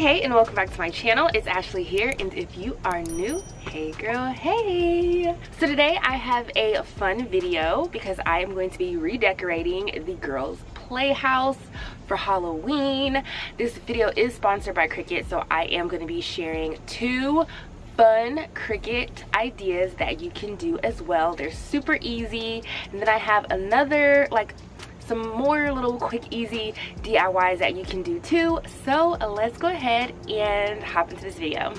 Hey, and welcome back to my channel. It's Ashley here, and if you are new, hey girl, hey. So today I have a fun video because I am going to be redecorating the girls' playhouse for Halloween. This video is sponsored by Cricut, so I am going to be sharing two fun Cricut ideas that you can do as well. They're super easy. And then I have another, some more little quick easy DIYs that you can do too. So let's go ahead and hop into this video.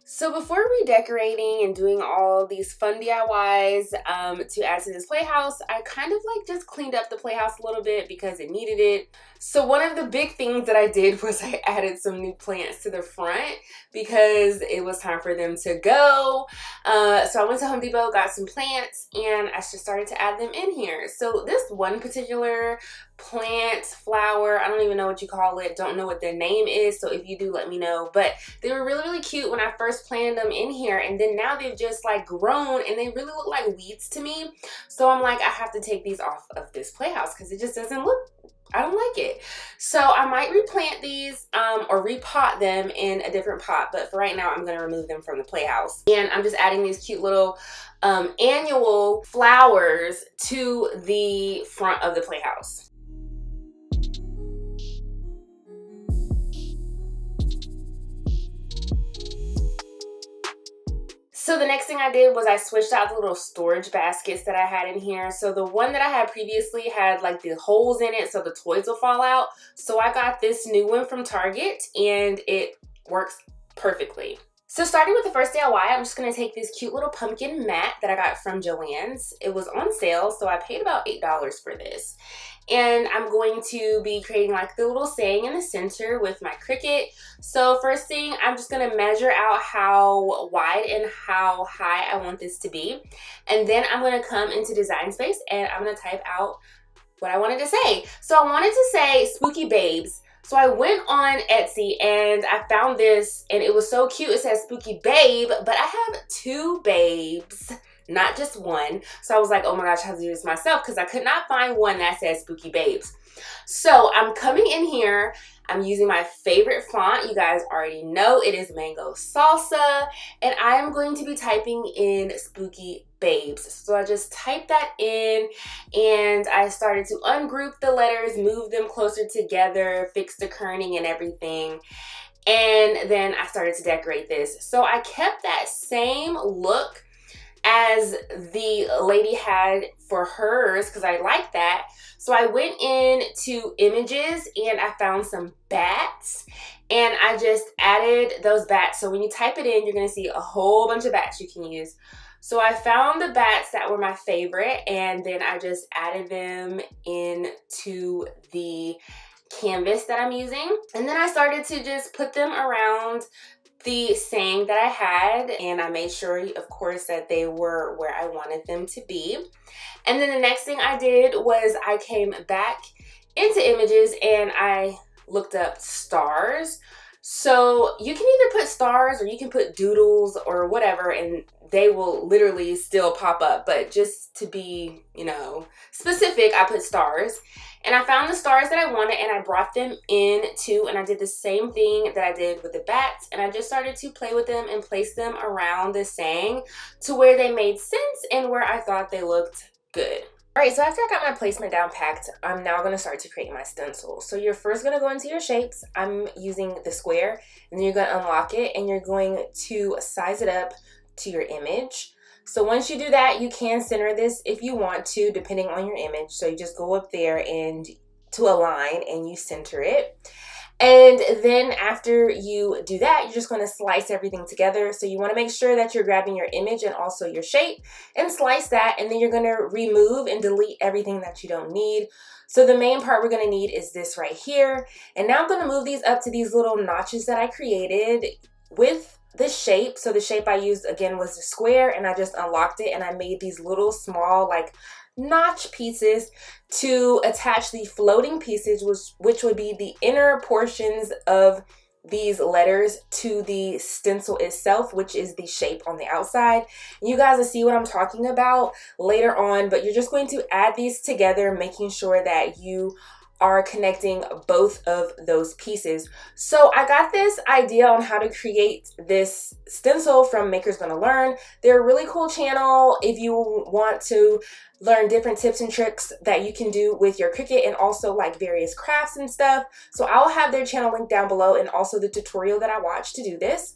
So before redecorating and doing all these fun DIYs to add to this playhouse, I kind of just cleaned up the playhouse a little bit because it needed it. So one of the big things that I did was I added some new plants to the front because it was time for them to go. So I went to Home Depot, got some plants, and I just started to add them in here. So this one particular plant, flower, I don't even know what you call it, don't know what their name is, so if you do, let me know. But they were really cute when I first planted them in here, and then now they've just grown and they really look like weeds to me. So I'm like, I have to take these off of this playhouse because it just doesn't look, I don't like it. So I might replant these or repot them in a different pot, but for right now I'm going to remove them from the playhouse. And I'm just adding these cute little annual flowers to the front of the playhouse. So the next thing I did was I switched out the little storage baskets that I had in here. So the one that I had previously had the holes in it so the toys will fall out. So I got this new one from Target and it works perfectly. So starting with the first DIY, I'm just going to take this cute little pumpkin mat that I got from Joanns. It was on sale, so I paid about $8 for this. And I'm going to be creating the little saying in the center with my Cricut. So first thing, I'm just going to measure out how wide and how high I want this to be. And then I'm going to come into Design Space and I'm going to type out what I wanted to say. So I wanted to say Spooky Babes. So I went on Etsy and I found this and it was so cute. It says Spooky Babe, but I have two babes, not just one. So I was like, oh my gosh, I have to do this myself because I could not find one that says Spooky Babes. So I'm coming in here. I'm using my favorite font. You guys already know it is Mango Salsa. And I am going to be typing in Spooky Babes. So I just typed that in and I started to ungroup the letters, move them closer together, fix the kerning and everything. And then I started to decorate this. So I kept that same look as the lady had for hers because I like that. So I went into images and I found some bats and I just added those bats. So when you type it in, you're going to see a whole bunch of bats you can use. So I found the bats that were my favorite and then I just added them into the canvas that I'm using. And then I started to just put them around the saying that I had, and I made sure, of course, that they were where I wanted them to be. And then the next thing I did was I came back into images and I looked up stars. So you can either put stars or you can put doodles or whatever and they will literally still pop up, but just to be, specific, I put stars. And I found the stars that I wanted and I brought them in too, and I did the same thing that I did with the bats, and I just started to play with them and place them around the saying to where they made sense and where I thought they looked good. Alright, so after I got my placement down packed, I'm now going to start to create my stencil. So you're first going to go into your shapes. I'm using the square, and then you're going to unlock it and you're going to size it up to your image. So once you do that, you can center this if you want to, depending on your image. So you just go up there and to align and you center it. And then after you do that, you're just going to slice everything together. So you want to make sure that you're grabbing your image and also your shape and slice that. And then you're going to remove and delete everything that you don't need. So the main part we're going to need is this right here. And now I'm going to move these up to these little notches that I created with the shape. So the shape I used again was the square, and I just unlocked it and I made these little small notch pieces to attach the floating pieces, which would be the inner portions of these letters to the stencil itself, which is the shape on the outside. You guys will see what I'm talking about later on, but you're just going to add these together, making sure that you are connecting both of those pieces. So I got this idea on how to create this stencil from Maker's Gonna Learn. They're a really cool channel if you want to learn different tips and tricks that you can do with your Cricut and also like various crafts and stuff. So I'll have their channel linked down below and also the tutorial that I watched to do this.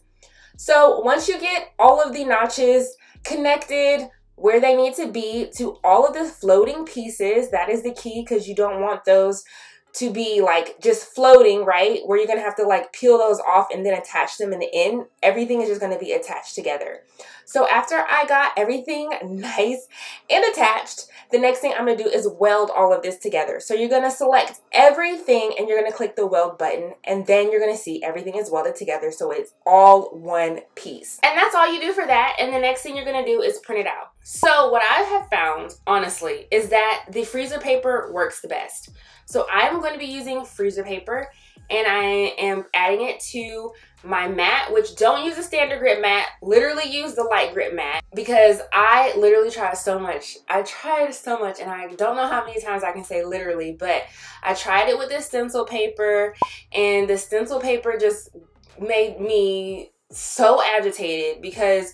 So once you get all of the notches connected where they need to be to all of the floating pieces, that is the key, because you don't want those to be like just floating, right? Where you're gonna have to like peel those off and then attach them in the end. Everything is just gonna be attached together. So after I got everything nice and attached, the next thing I'm gonna do is weld all of this together. So you're gonna select everything and you're gonna click the weld button, and then you're gonna see everything is welded together so it's all one piece. And that's all you do for that, and the next thing you're gonna do is print it out. So what I have found, honestly, is that the freezer paper works the best. So I'm going to be using freezer paper, and I am adding it to my mat, which don't use a standard grit mat, literally use the light grit mat, because I literally tried so much. I tried so much, and I don't know how many times I can say literally, but I tried it with this stencil paper, and the stencil paper just made me so agitated because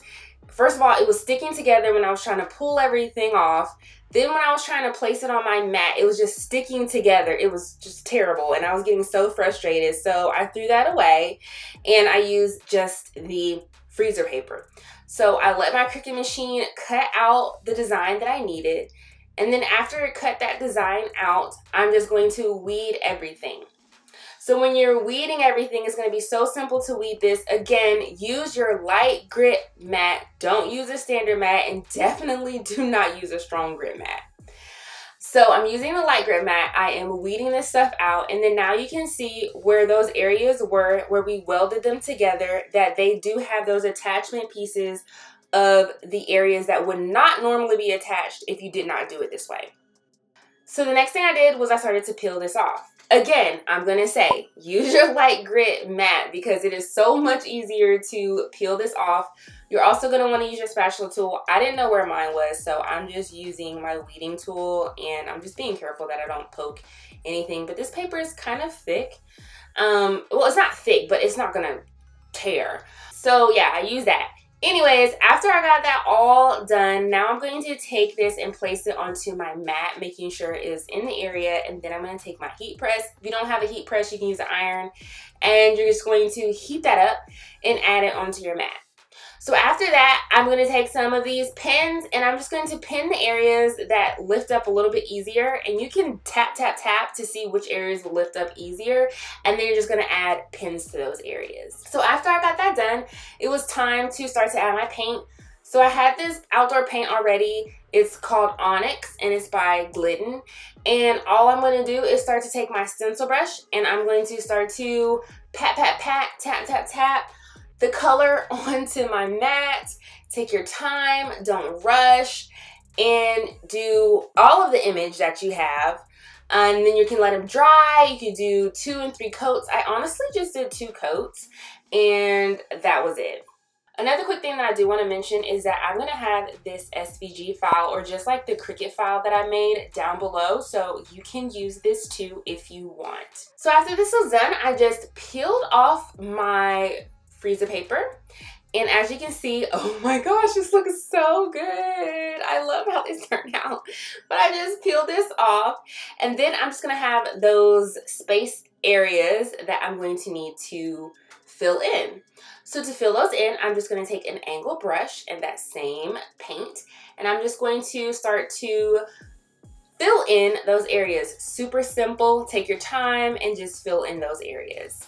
first of all, it was sticking together when I was trying to pull everything off. Then when I was trying to place it on my mat, it was just sticking together. It was just terrible, and I was getting so frustrated. So I threw that away, and I used just the freezer paper. So I let my Cricut machine cut out the design that I needed, and then after it cut that design out, I'm just going to weed everything. So when you're weeding everything, it's going to be so simple to weed this. Again, use your light grit mat. Don't use a standard mat, and definitely do not use a strong grit mat. So I'm using the light grit mat. I am weeding this stuff out, and then now you can see where those areas were, where we welded them together, that they do have those attachment pieces of the areas that would not normally be attached if you did not do it this way. So the next thing I did was I started to peel this off. Again, I'm going to say, use your light grit mat because it is so much easier to peel this off. You're also going to want to use your spatula tool. I didn't know where mine was, so I'm just using my weeding tool, and I'm just being careful that I don't poke anything. But this paper is kind of thick. Well, it's not thick, but it's not going to tear. So yeah, I use that. Anyways, after I got that all done, now I'm going to take this and place it onto my mat, making sure it is in the area, and then I'm going to take my heat press. If you don't have a heat press, you can use an iron, and you're just going to heat that up and add it onto your mat. So after that, I'm going to take some of these pins, and I'm just going to pin the areas that lift up a little bit easier, and you can tap, tap, tap to see which areas will lift up easier, and then you're just going to add pins to those areas. So after I got that done, it was time to start to add my paint. So I had this outdoor paint already. It's called Onyx, and it's by Glidden, and all I'm going to do is start to take my stencil brush, and I'm going to start to pat, pat, pat, tap, tap, tap the color onto my mat. Take your time, don't rush, and do all of the image that you have. And then you can let them dry. You can do 2 and 3 coats. I honestly just did 2 coats, and that was it. Another quick thing that I do want to mention is that I'm going to have this SVG file, or just like the Cricut file that I made, down below, so you can use this too if you want. So after this was done, I just peeled off my freezer paper, and as you can see, oh my gosh, this looks so good. I love how this turned out. But I just peeled this off, and then I'm just gonna have those space areas that I'm going to need to fill in. So to fill those in, I'm just going to take an angle brush and that same paint, and I'm just going to start to fill in those areas. Super simple. Take your time and just fill in those areas.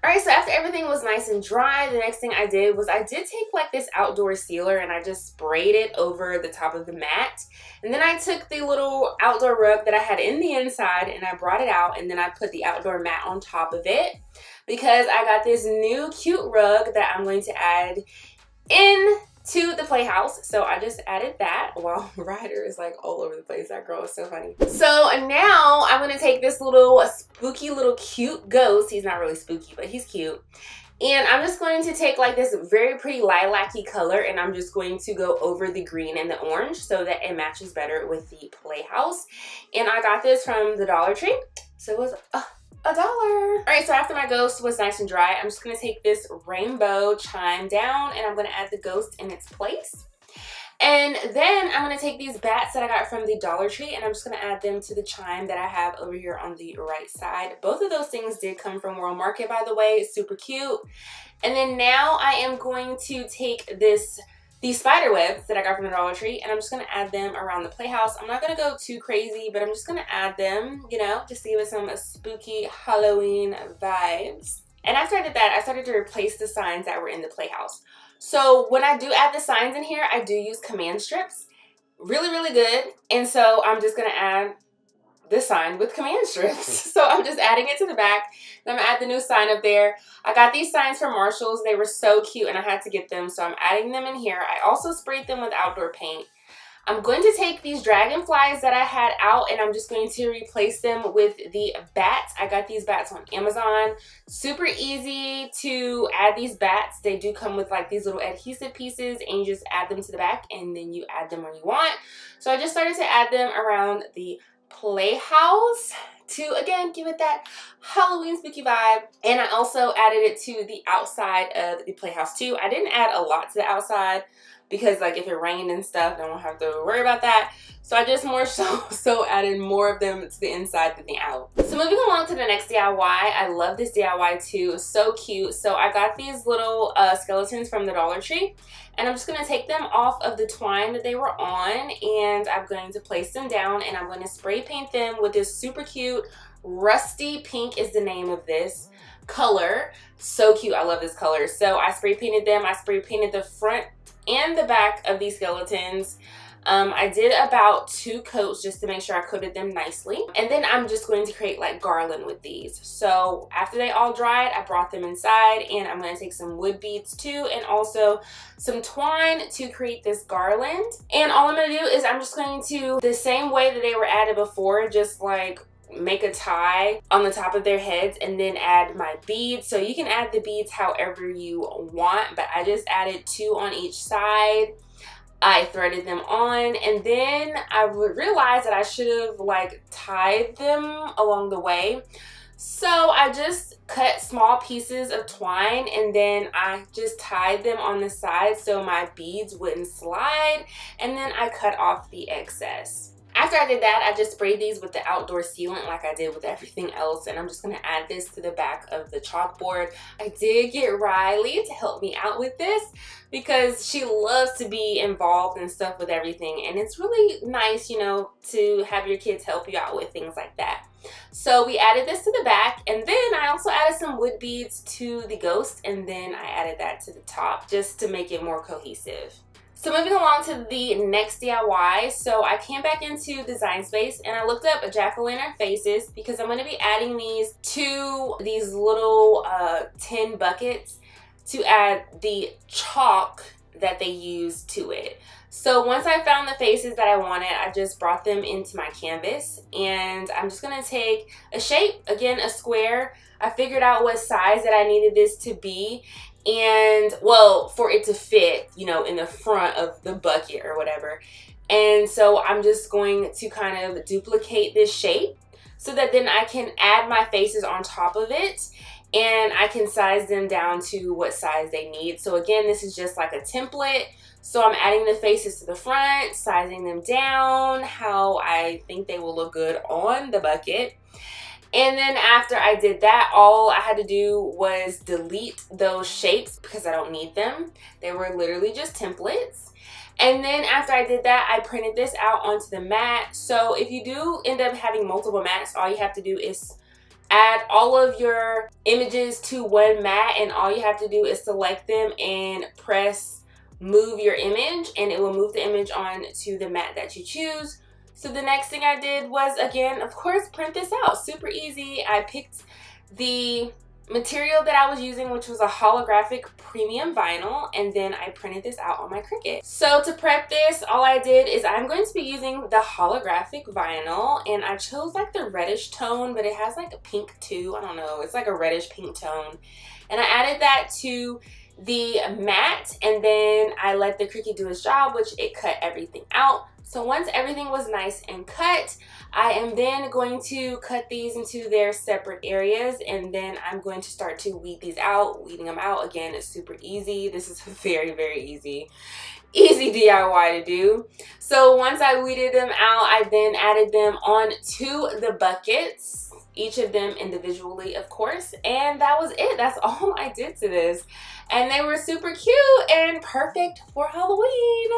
Alright, so after everything was nice and dry, the next thing I did was I did take like this outdoor sealer, and I just sprayed it over the top of the mat. And then I took the little outdoor rug that I had in the inside, and I brought it out, and then I put the outdoor mat on top of it, because I got this new cute rug that I'm going to add into the Playhouse. So I just added that. Wow, Ryder is like all over the place. That girl is so funny. So now I'm going to take this little spooky little cute ghost. He's not really spooky, but he's cute. And I'm just going to take like this very pretty lilac-y color, and I'm just going to go over the green and the orange so that it matches better with the Playhouse. And I got this from the Dollar Tree. So it was $1. All right, so after my ghost was nice and dry, I'm just gonna take this rainbow chime down and I'm gonna add the ghost in its place. And then I'm gonna take these bats that I got from the Dollar Tree and I'm just gonna add them to the chime that I have over here on the right side. Both of those things did come from World Market, by the way. It's super cute. And then now I am going to take these spider webs that I got from the Dollar Tree and I'm just gonna add them around the Playhouse. I'm not gonna go too crazy, but I'm just gonna add them, you know, just to give it some spooky Halloween vibes. And after I did that, I started to replace the signs that were in the Playhouse. So when I do add the signs in here, I do use command strips. Really, really good. And so I'm just gonna add this sign with command strips. So I'm just adding it to the back. And I'm gonna add the new sign up there. I got these signs from Marshall's. They were so cute and I had to get them. So I'm adding them in here. I also sprayed them with outdoor paint. I'm going to take these dragonflies that I had out and I'm just going to replace them with the bats. I got these bats on Amazon. Super easy to add these bats. They do come with like these little adhesive pieces and you just add them to the back and then you add them when you want. So I just started to add them around the Playhouse to, again, give it that Halloween spooky vibe. And I also added it to the outside of the Playhouse too. I didn't add a lot to the outside because like if it rained and stuff, I don't have to worry about that. So I just more so added more of them to the inside than the out. So moving along to the next DIY, I love this DIY too, so cute. So I got these little skeletons from the Dollar Tree and I'm just gonna take them off of the twine that they were on and I'm going to place them down and I'm going to spray paint them with this super cute rusty pink is the name of this color. So cute, I love this color. So I spray painted them. I spray painted the front and the back of these skeletons. I did about 2 coats just to make sure I coated them nicely. And then I'm just going to create like garland with these. So after they all dried, I brought them inside and I'm going to take some wood beads too and also some twine to create this garland. And all I'm going to do is I'm just going to, the same way that they were added before, just like make a tie on the top of their heads and then add my beads. So you can add the beads however you want, but I just added 2 on each side. I threaded them on and then I realized that I should have like tied them along the way. So I just cut small pieces of twine and then I just tied them on the side so my beads wouldn't slide, and then I cut off the excess. After I did that, I just sprayed these with the outdoor sealant like I did with everything else, and I'm just going to add this to the back of the chalkboard. I did get Riley to help me out with this because she loves to be involved and stuff with everything, and it's really nice, you know, to have your kids help you out with things like that. So we added this to the back, and then I also added some wood beads to the ghost, and then I added that to the top just to make it more cohesive. So moving along to the next DIY, so I came back into Design Space and I looked up jack-o'-lantern faces because I'm going to be adding these to these little tin buckets to add the chalk that they use to it. So once I found the faces that I wanted, I just brought them into my canvas and I'm just going to take a shape, again a square. I figured out what size that I needed this to be, and well, for it to fit, you know, in the front of the bucket or whatever. And so I'm just going to kind of duplicate this shape so that then I can add my faces on top of it and I can size them down to what size they need. So again, this is just like a template. So I'm adding the faces to the front, sizing them down how I think they will look good on the bucket. And then after I did that, all I had to do was delete those shapes because I don't need them. They were literally just templates. And then after I did that, I printed this out onto the mat. So if you do end up having multiple mats, all you have to do is add all of your images to one mat, and all you have to do is select them and press move your image, and it will move the image on to the mat that you choose. So the next thing I did was, again, of course, print this out. Super easy. I picked the material that I was using, which was a holographic premium vinyl, and then I printed this out on my Cricut. So to prep this, all I did is I'm going to be using the holographic vinyl, and I chose like the reddish tone, but it has like a pink too. I don't know. It's like a reddish pink tone. And I added that to the mat, and then I let the Cricut do its job, which it cut everything out. So once everything was nice and cut, I am then going to cut these into their separate areas, and then I'm going to start to weed these out. Weeding them out, again, is super easy. This is very, very easy DIY to do. So once I weeded them out, I then added them onto the buckets, each of them individually, of course, and that was it. That's all I did to this. And they were super cute and perfect for Halloween.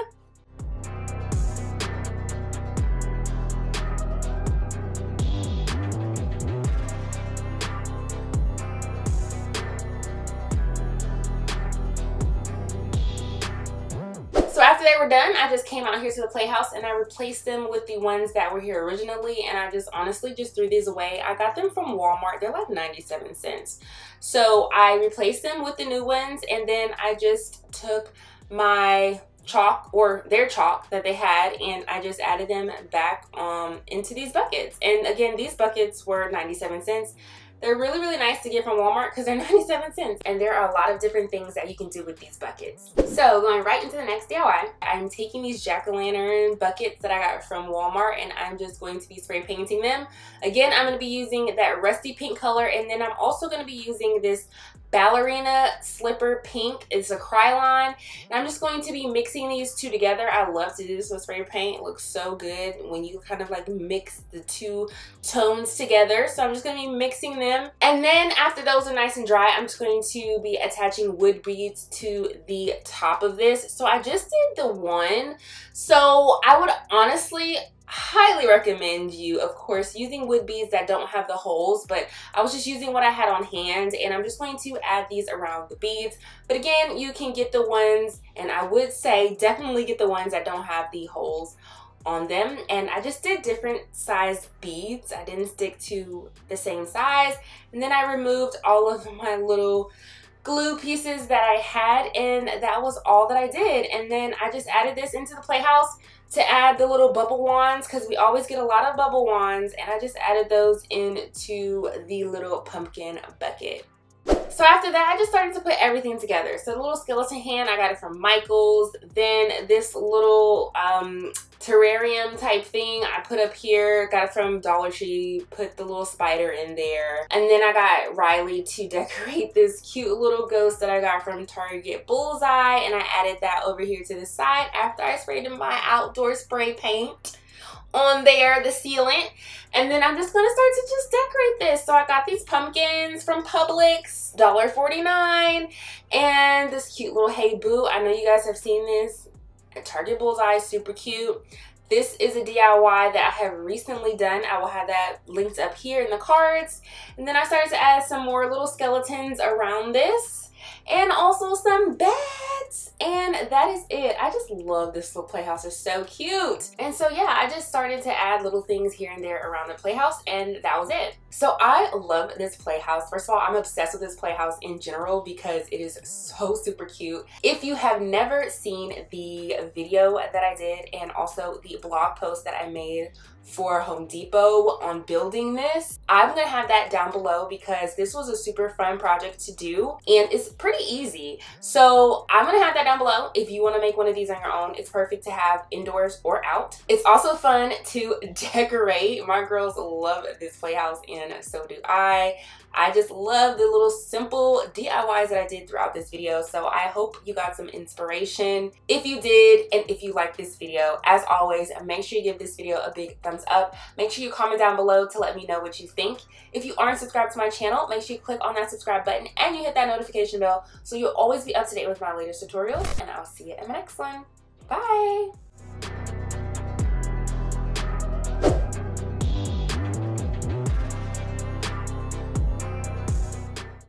So after they were done, I just came out here to the Playhouse and I replaced them with the ones that were here originally, and I just honestly just threw these away. I got them from Walmart. They're like 97 cents. So I replaced them with the new ones, and then I just took my chalk, or their chalk that they had, and I just added them back into these buckets. And again, these buckets were 97 cents. They're really, really nice to get from Walmart because they're 97 cents. And there are a lot of different things that you can do with these buckets. So going right into the next DIY, I'm taking these jack-o'-lantern buckets that I got from Walmart, and I'm just going to be spray painting them. Again, I'm going to be using that rusty pink color, and then I'm also going to be using this ballerina slipper pink. It's a Krylon, and I'm just going to be mixing these two together. I love to do this with spray paint. It looks so good when you kind of like mix the two tones together. So I'm just going to be mixing them, and then after those are nice and dry, I'm just going to be attaching wood beads to the top of this. So I just did the one. So I would honestly highly recommend you, of course, using wood beads that don't have the holes, but I was just using what I had on hand, and I'm just going to add these around the beads. But again, you can get the ones, and I would say definitely get the ones that don't have the holes on them. And I just did different size beads. I didn't stick to the same size, and then I removed all of my little glue pieces that I had, and that was all that I did. And then I just added this into the Playhouse to add the little bubble wands, because we always get a lot of bubble wands, and I just added those into the little pumpkin bucket. So after that, I just started to put everything together. So the little skeleton hand, I got it from Michael's. Then this little terrarium type thing I put up here, got it from Dollar Tree, put the little spider in there. And then I got Riley to decorate this cute little ghost that I got from Target Bullseye, and I added that over here to the side after I sprayed in my outdoor spray paint on there, the sealant. And then I'm just gonna start to just decorate this. So I got these pumpkins from Publix, $1.49, and this cute little Hey Boo. I know you guys have seen this at Target Bullseye, super cute. This is a DIY that I have recently done. I will have that linked up here in the cards. And then I started to add some more little skeletons around this, and also some bats, and that is it. I just love this little Playhouse. It's so cute. And so yeah, I just started to add little things here and there around the Playhouse, and that was it. So I love this Playhouse. First of all, I'm obsessed with this Playhouse in general because it is so super cute. If you have never seen the video that I did, and also the blog post that I made for Home Depot on building this, I'm gonna have that down below because this was a super fun project to do, and it's pretty easy. So I'm gonna have that down below if you want to make one of these on your own. It's perfect to have indoors or out. It's also fun to decorate. My girls love this Playhouse, and so do I. I just love the little simple DIYs that I did throughout this video. So I hope you got some inspiration. If you did, and if you liked this video, as always, make sure you give this video a big thumbs up. Make sure you comment down below to let me know what you think. If you aren't subscribed to my channel, make sure you click on that subscribe button and you hit that notification bell so you'll always be up to date with my latest tutorials, and I'll see you in my next one. Bye!